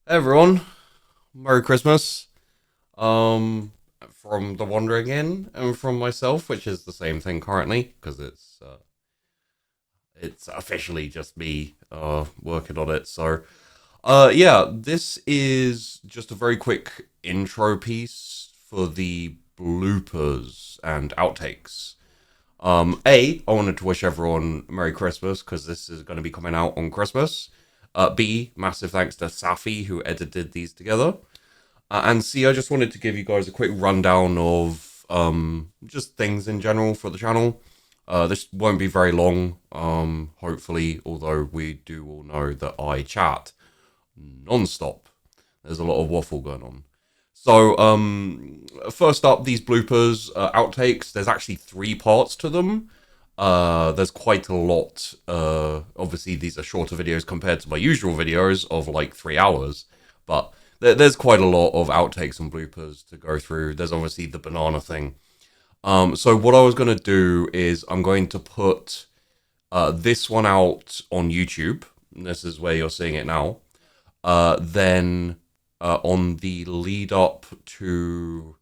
Hey everyone, Merry Christmas. From the Wandering Inn and from myself, which is the same thing currently because it's officially just me working on it. So this is just a very quick intro piece for the bloopers and outtakes. I wanted to wish everyone Merry Christmas because this is going to be coming out on Christmas. B, massive thanks to Safi who edited these together. And C, I just wanted to give you guys a quick rundown of just things in general for the channel. This won't be very long, hopefully, although we do all know that I chat non-stop. There's a lot of waffle going on. So, first up, these bloopers, outtakes, there's actually three parts to them. There's quite a lot. Obviously, these are shorter videos compared to my usual videos of like 3 hours, but there's quite a lot of outtakes and bloopers to go through. There's obviously the banana thing. So what I was going to do is I'm going to put this one out on YouTube. This is where you're seeing it now. Then on the lead up to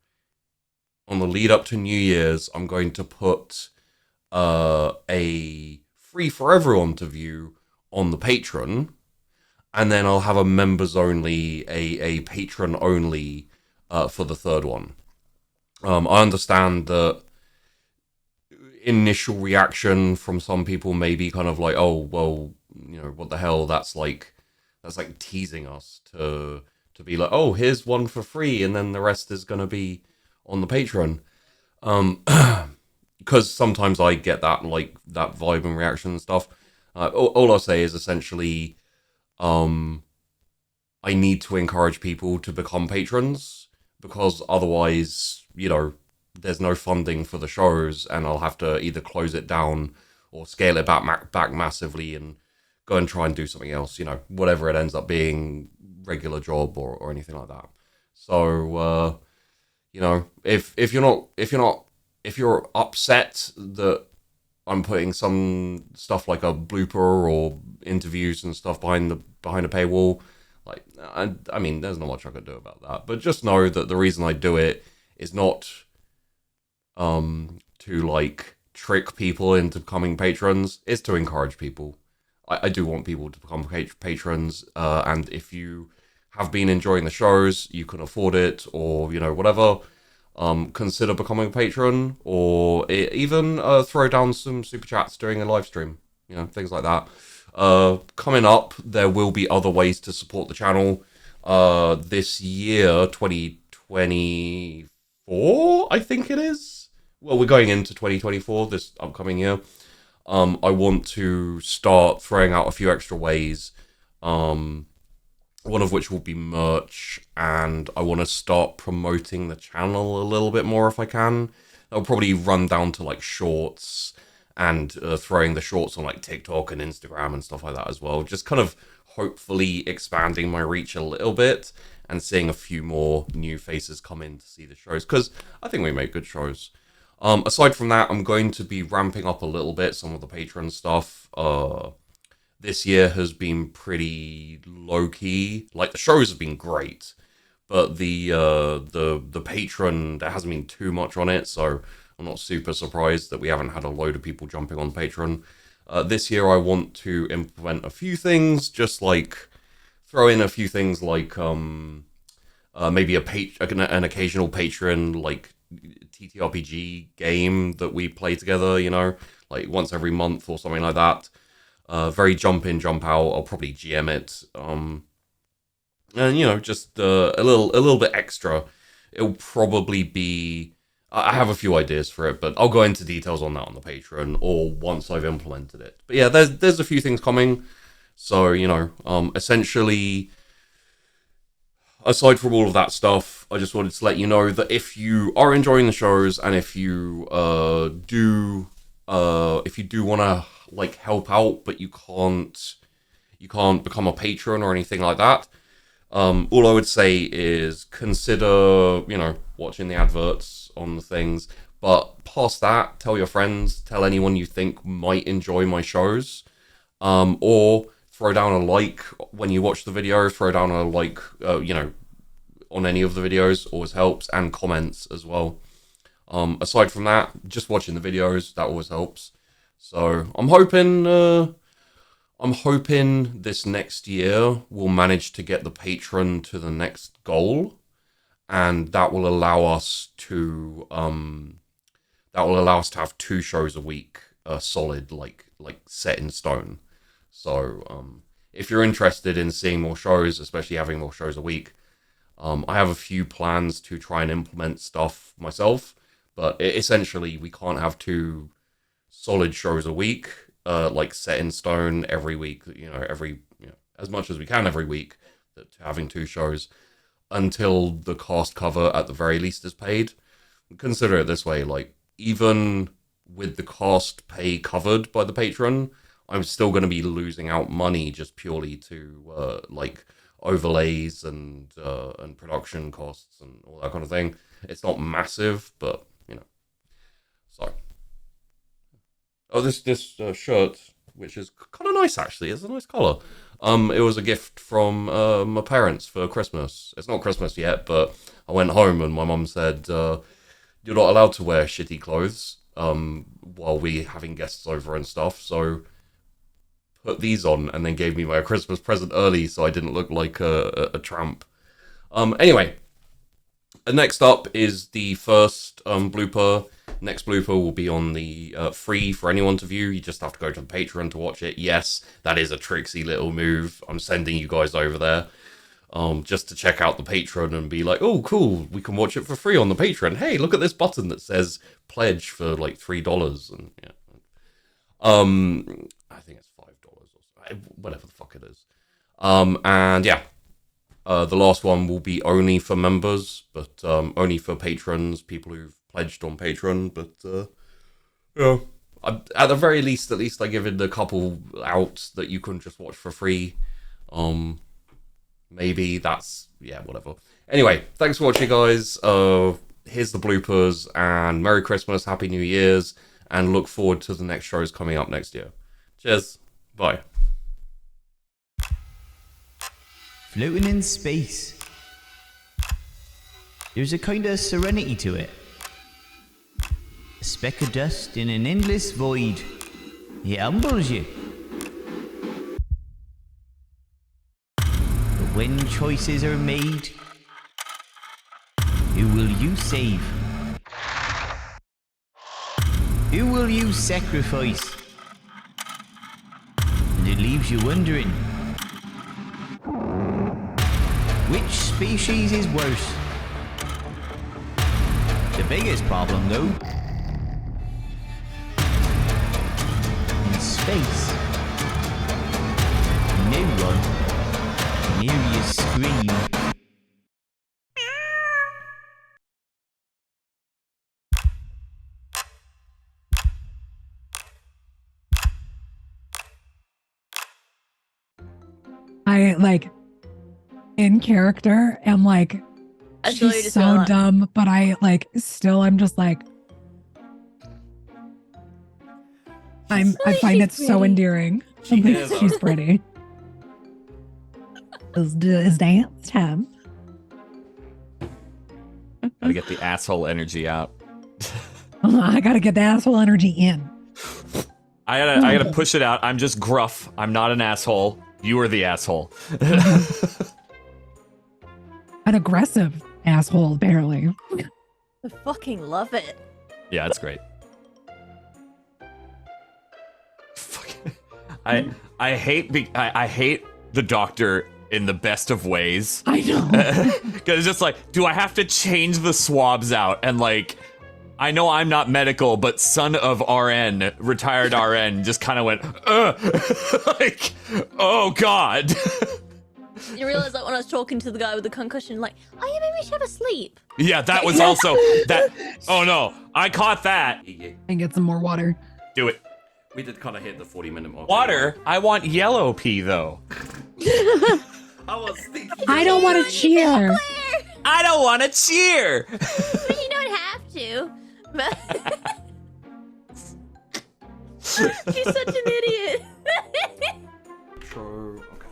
New Year's, I'm going to put a free for everyone to view on the Patreon, and then I'll have a members only, a patron only for the third one. I understand that initial reaction from some people may be kind of like, oh well, what the hell? That's like teasing us to be like, oh, here's one for free, and then the rest is gonna be on the Patreon. Because sometimes I get that vibe and reaction and stuff. All I'll say is essentially, I need to encourage people to become patrons because otherwise, there's no funding for the shows, and I'll have to either close it down or scale it back massively and go and try and do something else. Whatever it ends up being, regular job or anything like that. So, if you're upset that I'm putting some stuff like a blooper or interviews and stuff behind a paywall, like I mean, there's not much I could do about that. But just know that the reason I do it is not to like trick people into becoming patrons. It's to encourage people. I do want people to become patrons, and if you have been enjoying the shows, you can afford it, or whatever. Consider becoming a patron, or even throw down some super chats during a live stream. Things like that. Coming up, there will be other ways to support the channel. This year, 2024, I think it is. Well, we're going into 2024 this upcoming year. I want to start throwing out a few extra ways. One of which will be merch, and I want to start promoting the channel a little bit more if I can. I'll probably run down to like shorts and throwing the shorts on like TikTok and Instagram and stuff like that as well. Just kind of hopefully expanding my reach a little bit and seeing a few more new faces come in to see the shows, because I think we make good shows. Aside from that, I'm going to be ramping up a little bit some of the Patreon stuff. This year has been pretty low key. Like, the shows have been great, but the Patreon, there hasn't been too much on it, so I'm not super surprised that we haven't had a load of people jumping on Patreon. This year I want to implement a few things, just like throw in a few things like maybe an occasional Patreon like TTRPG game that we play together, like once every month or something like that. Very jump in, jump out. I'll probably GM it. And just a little bit extra. It'll probably be. I have a few ideas for it, but I'll go into details on that on the Patreon or once I've implemented it. But yeah, there's a few things coming. So essentially, aside from all of that stuff, I just wanted to let you know that if you are enjoying the shows and if you do want to like help out, but you can't become a patron or anything like that, all I would say is consider watching the adverts on the things, but past that, tell your friends, tell anyone you think might enjoy my shows, or throw down a like when you watch the video, throw down a like, you know, on any of the videos always helps, and comments as well. Aside from that, just watching the videos, that always helps. So I'm hoping this next year we'll manage to get the Patreon to the next goal, and that will allow us to have 2 shows a week, solid, like set in stone. So if you're interested in seeing more shows, especially having more shows a week, I have a few plans to try and implement stuff myself, but essentially we can't have 2 solid shows a week, like set in stone every week, as much as we can every week, having 2 shows until the cast cover at the very least is paid. Consider it this way, like, even with the cast pay covered by the patron, I'm still going to be losing out money just purely to like overlays and production costs and all that kind of thing. It's not massive, but so. Oh, this shirt, which is kind of nice actually. It's a nice color. It was a gift from my parents for Christmas. It's not Christmas yet, but I went home and my mum said, "You're not allowed to wear shitty clothes while we having guests over and stuff. So put these on," and then gave me my Christmas present early, so I didn't look like a tramp. Anyway, next up is the first blooper. Next blooper will be on the free for anyone to view. You just have to go to the Patreon to watch it. Yes, that is a tricksy little move. I'm sending you guys over there just to check out the Patreon and be like, oh, cool, we can watch it for free on the Patreon. Hey, look at this button that says pledge for like $3. And yeah, I think it's $5 or so, whatever the fuck it is. And yeah, the last one will be only for members, but only for patrons, people who've pledged on Patreon. But yeah, at the very least, I give it a couple out that you can just watch for free. Maybe that's, yeah, whatever. Anyway, thanks for watching, guys. Here's the bloopers, and Merry Christmas, Happy New Year's, and look forward to the next shows coming up next year. Cheers. Bye. Floating in space. There's a kind of serenity to it. A speck of dust in an endless void. It humbles you. But when choices are made, who will you save? Who will you sacrifice? And it leaves you wondering, which species is worse? The biggest problem, though, in space, no one can hear you scream. I, like, in character, am like, she's so dumb, but I'm just like, I find it so endearing. She's pretty. It's dance time. Gotta get the asshole energy out. I gotta get the asshole energy in. I gotta push it out. I'm just gruff. I'm not an asshole. You are the asshole. An aggressive asshole, apparently. I fucking love it. Yeah, it's great. I hate the Doctor in the best of ways. I know. Because it's just like, do I have to change the swabs out? And like, I know I'm not medical, but son of RN, retired RN, just kind of went, like, oh God. You realize that when I was talking to the guy with the concussion, like, oh yeah, maybe we should have a sleep. Yeah, that was also that. Oh no, I caught that. And get some more water. Do it. We did kind of hit the 40-minute mark. Water? I want yellow pee though. I don't want to cheer. I don't want to cheer. But you don't have to. But she's such an idiot. intro. Okay.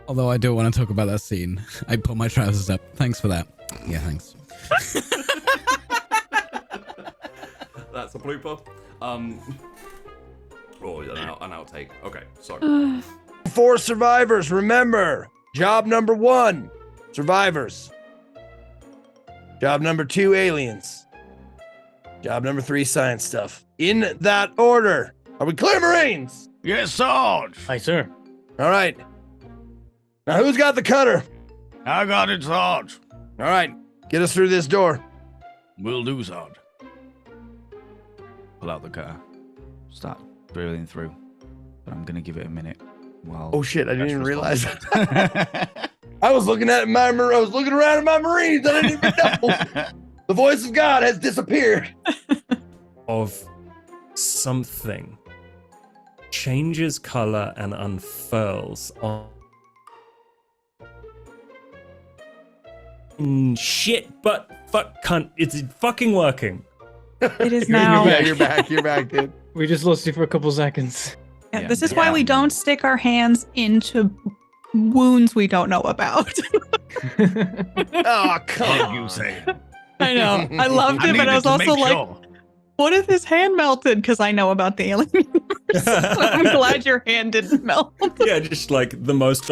Although I do want to talk about that scene. I pull my trousers up. Thanks for that. Yeah, thanks. That's a blooper. Oh, an outtake. Okay, so. 4 survivors, remember. Job number 1, survivors. Job number 2, aliens. Job number 3, science stuff. In that order. Are we clear, Marines? Yes, Sarge. Aye, sir. All right. Now, who's got the cutter? I got it, Sarge. All right. Get us through this door. Will do, Sarge. Pull out the cutter. Start drilling through. But I'm going to give it a minute. While Oh, shit. I didn't even realize responds. that. I was looking around at my Marines. I didn't even know. The voice of God has disappeared. Of something changes color and unfurls on shit, but fuck cunt, it's fucking working. It is now. You're back, dude. We just lost you for a couple seconds. Yeah, this is why we don't stick our hands into wounds we don't know about. Oh, come on. You say. I know. I loved it, but I was also like, what if his hand melted? Because I know about the alien universe. I'm glad your hand didn't melt. Yeah, just like the most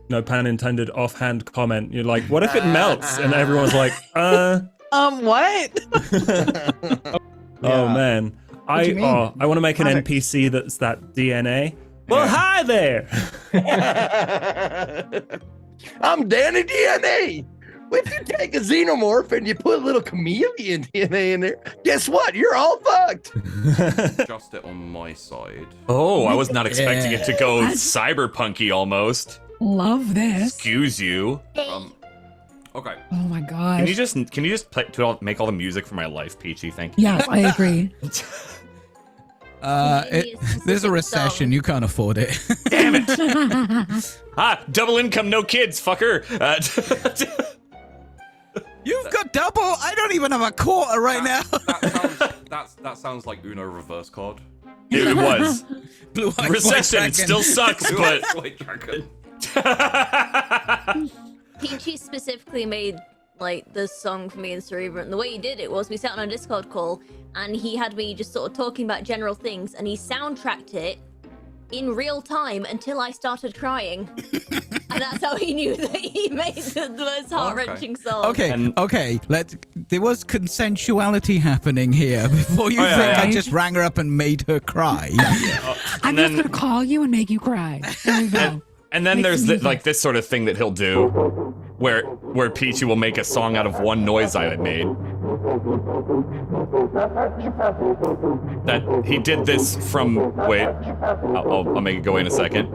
no pun intended, offhand comment. You're like, what if it melts? And everyone's like, What? Oh man. I want to make an NPC that's that DNA. Well, hi there. I'm Danny DNA. If you take a xenomorph and you put a little chameleon DNA in there, guess what? You're all fucked. Just it on my side. Oh, I was not expecting it to go What? cyberpunky almost. Love this. Excuse you. Okay. Oh my gosh. Can you just make all the music for my life, Peachy? Thank you. Yes, I agree. There's a recession. You can't afford it. Damn it! Double income, no kids, fucker. You've got double. I don't even have a quarter right now. That sounds like Uno reverse card. It was. Blue Eyes Recession. White It still sucks, but White dragon. Peachy specifically made like the song for me and Cerebra, and the way he did it was we sat on a Discord call and he had me just sort of talking about general things, and he soundtracked it in real time until I started crying. And that's how he knew that he made the most heart-wrenching song. Okay. There was consensuality happening here before you think I just rang her up and made her cry. I'm just gonna call you and make you cry. There you go. And then Make there's some music. like this sort of thing that he'll do, where Peachy will make a song out of one noise I had made. That he did this from. Wait, I'll make it go in a second.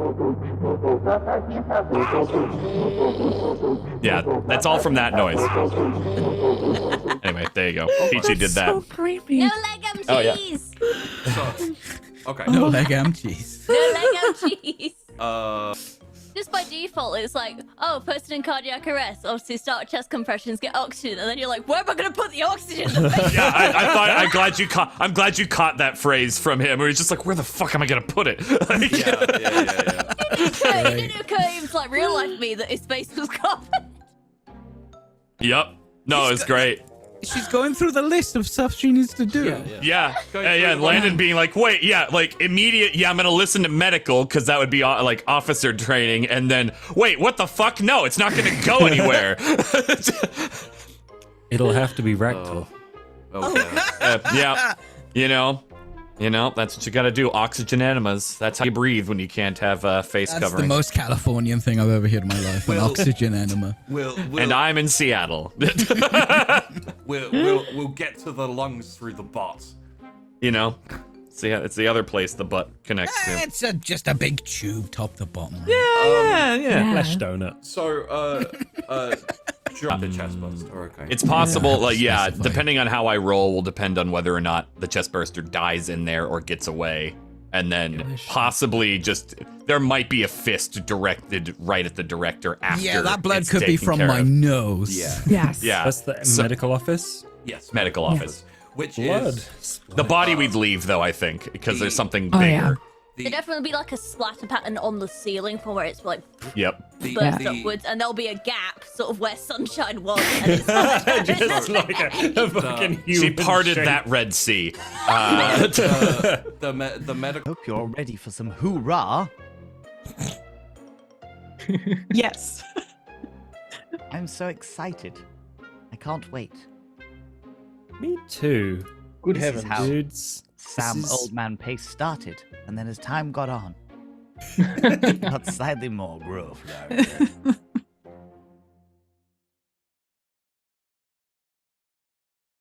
Yeah, that's all from that noise. Anyway, there you go. Peachy did that. So creepy. No legum cheese! So, okay. No leg cheese. No legum cheese! Just by default, it's like, oh, person in cardiac arrest. Obviously, start chest compressions, get oxygen, and then you're like, where am I going to put the oxygen? Yeah, I'm glad you caught that phrase from him. Where he's just like, where the fuck am I going to put it? Like, yeah. It didn't occur even to like real life me that his face was covered. Yep. No, it's great. She's going through the list of stuff she needs to do. Yeah. And Landon being like, wait, like immediate, I'm gonna listen to medical because that would be like officer training, and then wait, what the fuck? No, it's not gonna go anywhere. It'll have to be rectal. Yeah, you know, that's what you gotta do. Oxygen enemas. That's how you breathe when you can't have face That's covering. the most Californian thing I've ever heard in my life. An oxygen enema. And I'm in Seattle. We'll get to the lungs through the butt. You know, it's the other place the butt connects to. It's just a big tube, top to bottom. Yeah. Flesh donut. So, the chest burster. Okay. It's possible, Specify. depending on how I roll will depend on whether or not the chest burster dies in there or gets away. And then possibly there might be a fist directed right at the director after. Yeah, that blood it's could be taken from care my of. nose. Yeah. Yes. Yeah. That's the medical office. Yes. Medical office. which Blood. is The body we'd leave, though, I think, because there's something Oh, bigger. yeah. There'd definitely be like a splatter pattern on the ceiling from where it's like Yep. burst upwards, and there'll be a gap sort of where sunshine was. And it's like, Just like a fucking human She parted shape. that Red Sea. the medical. Hope you're ready for some hoorah. Yes. I'm so excited. I can't wait. Me too. Good This is heavens. how Dudes. Sam This is- Old Man Pace started, and then as time got on, got slightly more gruff.